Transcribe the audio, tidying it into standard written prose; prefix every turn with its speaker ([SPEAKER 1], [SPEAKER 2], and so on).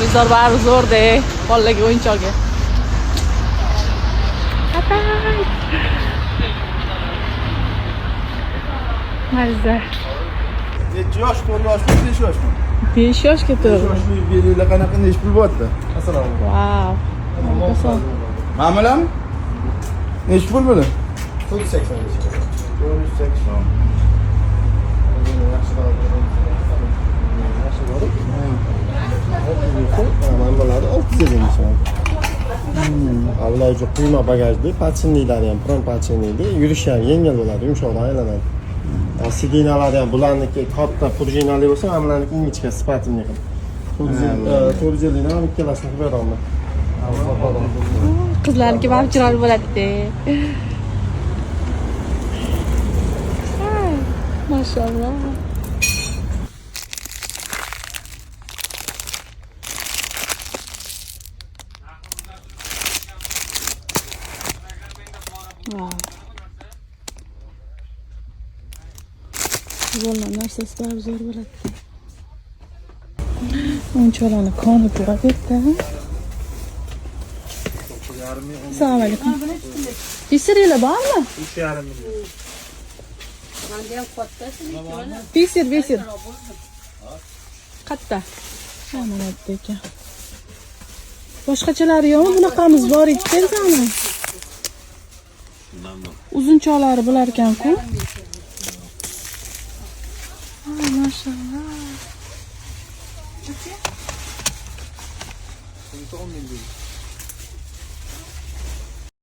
[SPEAKER 1] Televizor bari zo'rda, bolalarga o'yinchoqga. Atay. Mazza.
[SPEAKER 2] Necha yosh, 4 yoshmi, 5 yoshmi?
[SPEAKER 1] 5 yoshga
[SPEAKER 2] 5
[SPEAKER 1] to'g'ri.
[SPEAKER 2] yoshli belgilar qanaqa necha pul bo'lyapti? Assalomu alaykum.
[SPEAKER 1] Wow.
[SPEAKER 2] Ma'mulan? Necha pul bo'lar?
[SPEAKER 3] 480.
[SPEAKER 2] 480.
[SPEAKER 3] Mana bular 600 so'm. Avval uch quyma bagajli, patsinlilari ham pron patsinlili, yurish ham yengil bo'ladi, yumshoqroq aylanadi. Sidinalari ham bularniki katta prujinali bo'lsa, mana bularniki ingichka sifatini qilib. 400 dan ham ikkalasini qilib beraman.
[SPEAKER 1] Qizlarniki ham chiroyli bo'ladi-da. Mashallah. Wow. Bunlar narsasi bari zo'r bo'ladi. O'yinchoqlarni koni pura ketdi. Assalomu alaykum. Pisirlar bormi?
[SPEAKER 2] 3,5 million.
[SPEAKER 1] Pisir. Qatta. Mana bu ekan. Boshqachalari yo'qmi? Bunaqamiz bor ekan-mi? Uzunchoqlari bo'lar ekan-ku. Maşallah.